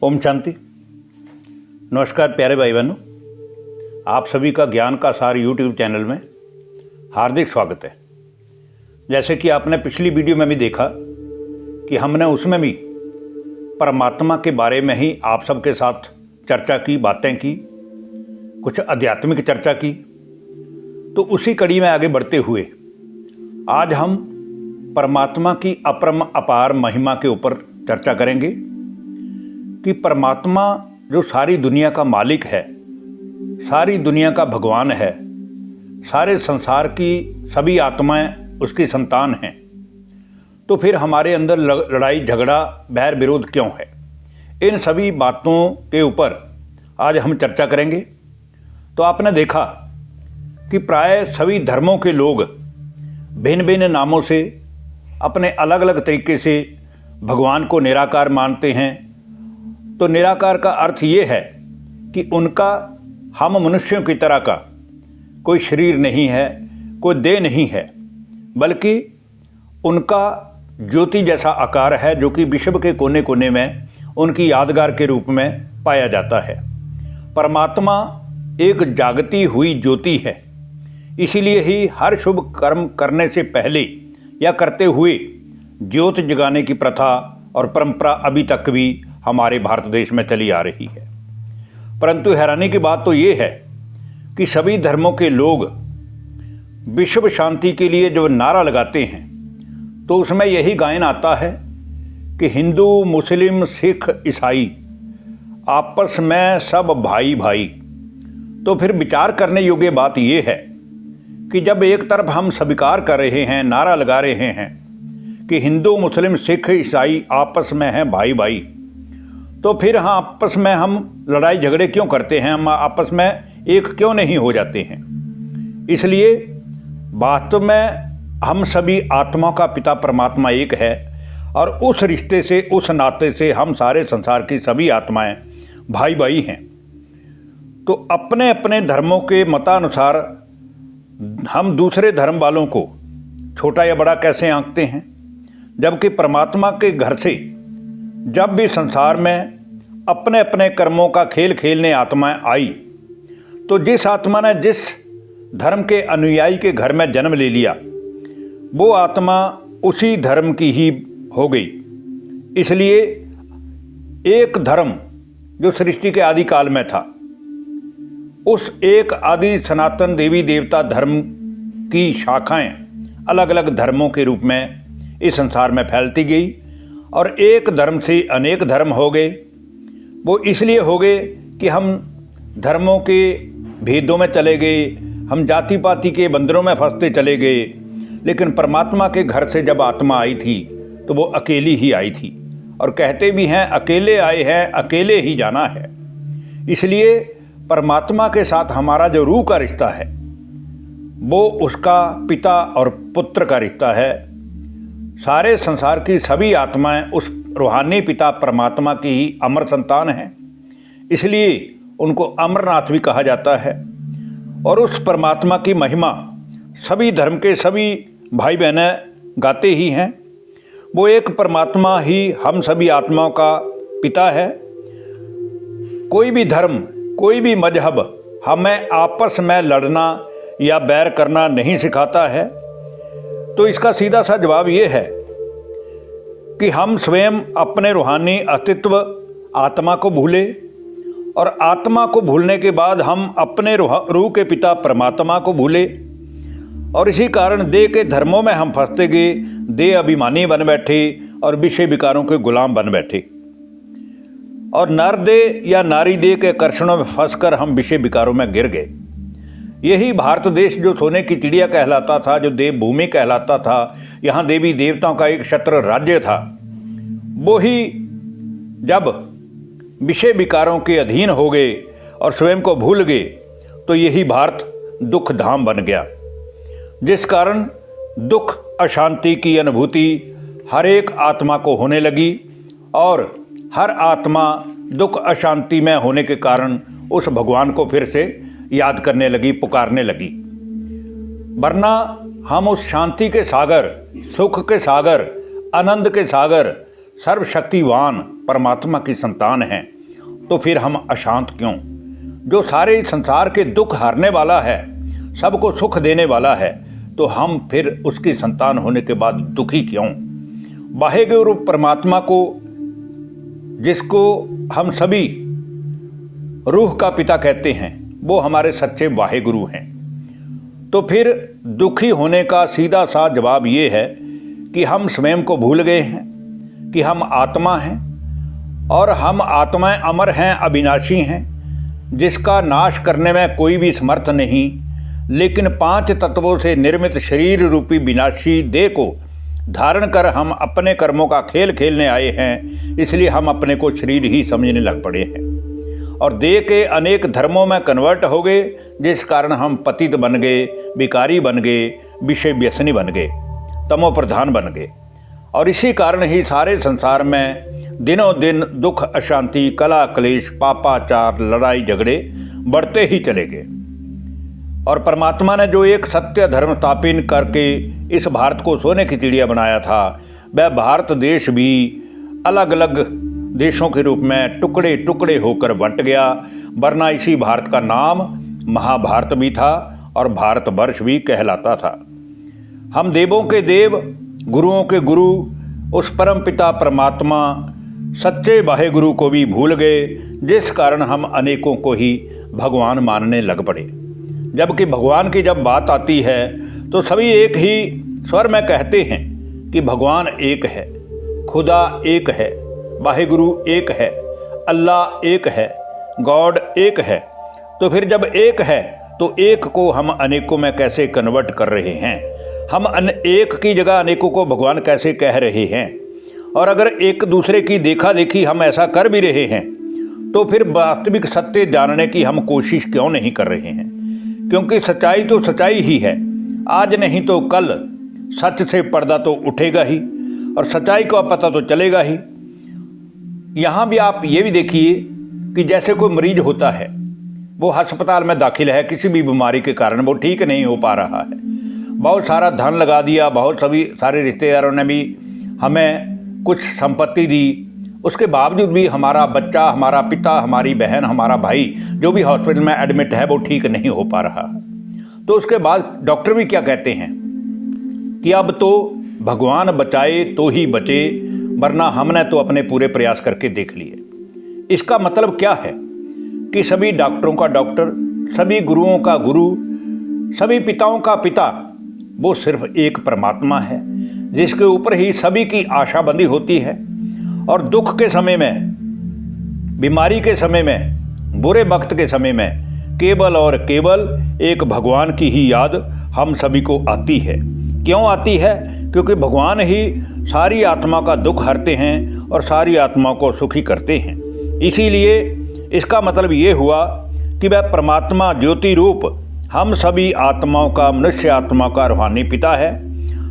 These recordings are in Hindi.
ओम शांति। नमस्कार प्यारे भाई बहनों, आप सभी का ज्ञान का सार यूट्यूब चैनल में हार्दिक स्वागत है। जैसे कि आपने पिछली वीडियो में भी देखा कि हमने उसमें भी परमात्मा के बारे में ही आप सबके साथ चर्चा की, बातें की, कुछ आध्यात्मिक चर्चा की। तो उसी कड़ी में आगे बढ़ते हुए आज हम परमात्मा की अपरम अपार महिमा के ऊपर चर्चा करेंगे कि परमात्मा जो सारी दुनिया का मालिक है, सारी दुनिया का भगवान है, सारे संसार की सभी आत्माएं उसकी संतान हैं, तो फिर हमारे अंदर लड़ाई झगड़ा बैर विरोध क्यों है? इन सभी बातों के ऊपर आज हम चर्चा करेंगे। तो आपने देखा कि प्राय सभी धर्मों के लोग भिन्न भिन्न नामों से अपने अलग अलग तरीके से भगवान को निराकार मानते हैं। तो निराकार का अर्थ ये है कि उनका हम मनुष्यों की तरह का कोई शरीर नहीं है, कोई देह नहीं है, बल्कि उनका ज्योति जैसा आकार है जो कि विश्व के कोने कोने में उनकी यादगार के रूप में पाया जाता है। परमात्मा एक जागती हुई ज्योति है, इसीलिए ही हर शुभ कर्म करने से पहले या करते हुए ज्योत जगाने की प्रथा और परंपरा अभी तक भी हमारे भारत देश में चली आ रही है। परंतु हैरानी की बात तो ये है कि सभी धर्मों के लोग विश्व शांति के लिए जो नारा लगाते हैं तो उसमें यही गायन आता है कि हिंदू, मुस्लिम, सिख, ईसाई आपस में सब भाई भाई। तो फिर विचार करने योग्य बात ये है कि जब एक तरफ हम स्वीकार कर रहे हैं, नारा लगा रहे हैं कि हिंदू, मुस्लिम, सिख, ईसाई आपस में हैं भाई भाई, तो फिर हाँ आपस में हम लड़ाई झगड़े क्यों करते हैं? हम आपस में एक क्यों नहीं हो जाते हैं? इसलिए वास्तव में हम सभी आत्माओं का पिता परमात्मा एक है और उस रिश्ते से, उस नाते से हम सारे संसार की सभी आत्माएं भाई भाई हैं। तो अपने अपने धर्मों के मतानुसार हम दूसरे धर्म वालों को छोटा या बड़ा कैसे आंकते हैं, जबकि परमात्मा के घर से जब भी संसार में अपने अपने कर्मों का खेल खेलने आत्माएं आई, तो जिस आत्मा ने जिस धर्म के अनुयायी के घर में जन्म ले लिया वो आत्मा उसी धर्म की ही हो गई। इसलिए एक धर्म जो सृष्टि के आदि काल में था, उस एक आदि सनातन देवी देवता धर्म की शाखाएं अलग अलग धर्मों के रूप में इस संसार में फैलती गई और एक धर्म से अनेक धर्म हो गए। वो इसलिए हो गए कि हम धर्मों के भेदों में चले गए, हम जाति पाति के बंधनों में फंसते चले गए। लेकिन परमात्मा के घर से जब आत्मा आई थी तो वो अकेली ही आई थी, और कहते भी हैं अकेले आए हैं अकेले ही जाना है। इसलिए परमात्मा के साथ हमारा जो रूह का रिश्ता है वो उसका पिता और पुत्र का रिश्ता है। सारे संसार की सभी आत्माएं उस रूहानी पिता परमात्मा की ही अमर संतान हैं, इसलिए उनको अमरनाथ भी कहा जाता है। और उस परमात्मा की महिमा सभी धर्म के सभी भाई बहनें गाते ही हैं। वो एक परमात्मा ही हम सभी आत्माओं का पिता है। कोई भी धर्म, कोई भी मजहब हमें आपस में लड़ना या बैर करना नहीं सिखाता है। तो इसका सीधा सा जवाब ये है कि हम स्वयं अपने रूहानी अस्तित्व आत्मा को भूले, और आत्मा को भूलने के बाद हम अपने रूह के पिता परमात्मा को भूले, और इसी कारण देह के धर्मों में हम फंसते गए, देह अभिमानी बन बैठे और विषय विकारों के गुलाम बन बैठे, और नर देह या नारी देह के आकर्षणों में फंसकर हम विषय विकारों में गिर गए। यही भारत देश जो सोने की चिड़िया कहलाता था, जो देवभूमि कहलाता था, यहाँ देवी देवताओं का एक छत्र राज्य था, वो ही जब विषय विकारों के अधीन हो गए और स्वयं को भूल गए तो यही भारत दुख धाम बन गया, जिस कारण दुख अशांति की अनुभूति हर एक आत्मा को होने लगी, और हर आत्मा दुख अशांति में होने के कारण उस भगवान को फिर से याद करने लगी, पुकारने लगी। वरना हम उस शांति के सागर, सुख के सागर, आनंद के सागर, सर्वशक्तिवान परमात्मा की संतान हैं। तो फिर हम अशांत क्यों? जो सारे संसार के दुख हरने वाला है, सबको सुख देने वाला है, तो हम फिर उसकी संतान होने के बाद दुखी क्यों? वाहेगुरु परमात्मा को, जिसको हम सभी रूह का पिता कहते हैं, वो हमारे सच्चे वाहेगुरु हैं। तो फिर दुखी होने का सीधा सा जवाब ये है कि हम स्वयं को भूल गए हैं कि हम आत्मा हैं, और हम आत्माएं अमर हैं, अविनाशी हैं, जिसका नाश करने में कोई भी समर्थ नहीं। लेकिन 5 तत्वों से निर्मित शरीर रूपी विनाशी देह को धारण कर हम अपने कर्मों का खेल खेलने आए हैं, इसलिए हम अपने को शरीर ही समझने लग पड़े हैं और देह के अनेक धर्मों में कन्वर्ट हो गए, जिस कारण हम पतित बन गए, भिखारी बन गए, विषय व्यसनी बन गए, तमो प्रधान बन गए। और इसी कारण ही सारे संसार में दिनों दिन दुख, अशांति, कला क्लेश, पापाचार, लड़ाई झगड़े बढ़ते ही चले गए। और परमात्मा ने जो एक सत्य धर्म स्थापित करके इस भारत को सोने की चिड़िया बनाया था, वह भारत देश भी अलग अलग देशों के रूप में टुकड़े टुकड़े होकर बंट गया। वरना इसी भारत का नाम महाभारत भी था और भारतवर्ष भी कहलाता था। हम देवों के देव, गुरुओं के गुरु, उस परम पिता परमात्मा सच्चे वाहेगुरु को भी भूल गए, जिस कारण हम अनेकों को ही भगवान मानने लग पड़े। जबकि भगवान की जब बात आती है तो सभी एक ही स्वर में कहते हैं कि भगवान एक है, खुदा एक है, वाहेगुरु एक है, अल्लाह एक है, गॉड एक है। तो फिर जब एक है तो एक को हम अनेकों में कैसे कन्वर्ट कर रहे हैं? हम एक की जगह अनेकों को भगवान कैसे कह रहे हैं? और अगर एक दूसरे की देखा देखी हम ऐसा कर भी रहे हैं, तो फिर वास्तविक सत्य जानने की हम कोशिश क्यों नहीं कर रहे हैं? क्योंकि सच्चाई तो सच्चाई ही है, आज नहीं तो कल सच से पर्दा तो उठेगा ही और सच्चाई का पता तो चलेगा ही। यहाँ भी आप ये भी देखिए कि जैसे कोई मरीज होता है, वो अस्पताल में दाखिल है, किसी भी बीमारी के कारण वो ठीक नहीं हो पा रहा है, बहुत सारा धन लगा दिया, बहुत सारे रिश्तेदारों ने भी हमें कुछ संपत्ति दी, उसके बावजूद भी हमारा बच्चा, हमारा पिता, हमारी बहन, हमारा भाई जो भी हॉस्पिटल में एडमिट है वो ठीक नहीं हो पा रहा। तो उसके बाद डॉक्टर भी क्या कहते हैं कि अब तो भगवान बचाए तो ही बचे, वरना हमने तो अपने पूरे प्रयास करके देख लिए। इसका मतलब क्या है कि सभी डॉक्टरों का डॉक्टर, सभी गुरुओं का गुरु, सभी पिताओं का पिता वो सिर्फ एक परमात्मा है, जिसके ऊपर ही सभी की आशा बंधी होती है। और दुख के समय में, बीमारी के समय में, बुरे वक्त के समय में केवल और केवल एक भगवान की ही याद हम सभी को आती है। क्यों आती है? क्योंकि भगवान ही सारी आत्मा का दुख हरते हैं और सारी आत्मा को सुखी करते हैं। इसीलिए इसका मतलब ये हुआ कि वह परमात्मा ज्योति रूप हम सभी आत्माओं का, मनुष्य आत्मा का रूहानी पिता है।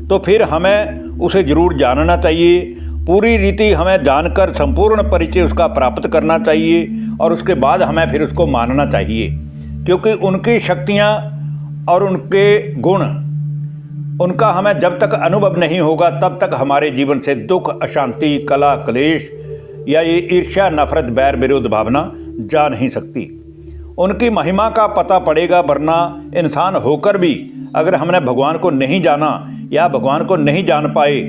तो फिर हमें उसे जरूर जानना चाहिए, पूरी रीति हमें जानकर संपूर्ण परिचय उसका प्राप्त करना चाहिए और उसके बाद हमें फिर उसको मानना चाहिए। क्योंकि उनकी शक्तियाँ और उनके गुण, उनका हमें जब तक अनुभव नहीं होगा तब तक हमारे जीवन से दुख, अशांति, कला क्लेश या ये ईर्ष्या, नफरत, बैर विरोध भावना जा नहीं सकती। उनकी महिमा का पता पड़ेगा, वरना इंसान होकर भी अगर हमने भगवान को नहीं जाना या भगवान को नहीं जान पाए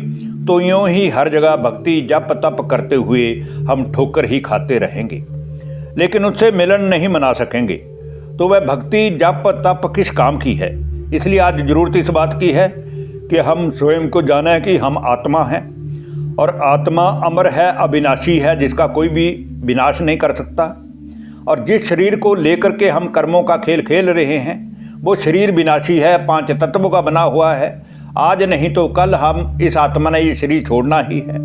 तो यूँ ही हर जगह भक्ति जप तप करते हुए हम ठोकर ही खाते रहेंगे, लेकिन उससे मिलन नहीं मना सकेंगे। तो वह भक्ति जप तप किस काम की है? इसलिए आज ज़रूरत इस बात की है कि हम स्वयं को जानें कि हम आत्मा हैं और आत्मा अमर है, अविनाशी है, जिसका कोई भी विनाश नहीं कर सकता। और जिस शरीर को लेकर के हम कर्मों का खेल खेल रहे हैं वो शरीर विनाशी है, 5 तत्वों का बना हुआ है। आज नहीं तो कल हम इस आत्मा ने ये शरीर छोड़ना ही है।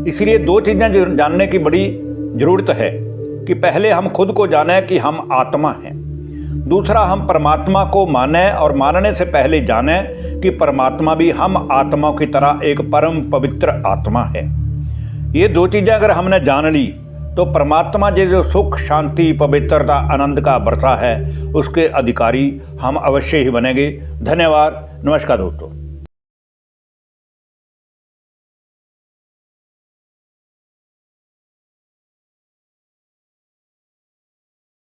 इसलिए 2 चीज़ें जानने की बड़ी ज़रूरत है कि पहले हम खुद को जानें कि हम आत्मा हैं, दूसरा हम परमात्मा को मानें और मानने से पहले जानें कि परमात्मा भी हम आत्माओं की तरह एक परम पवित्र आत्मा है। ये 2 चीज़ें अगर हमने जान ली तो परमात्मा जो सुख, शांति, पवित्रता, आनंद का वर्षा है, उसके अधिकारी हम अवश्य ही बनेंगे। धन्यवाद। नमस्कार दोस्तों।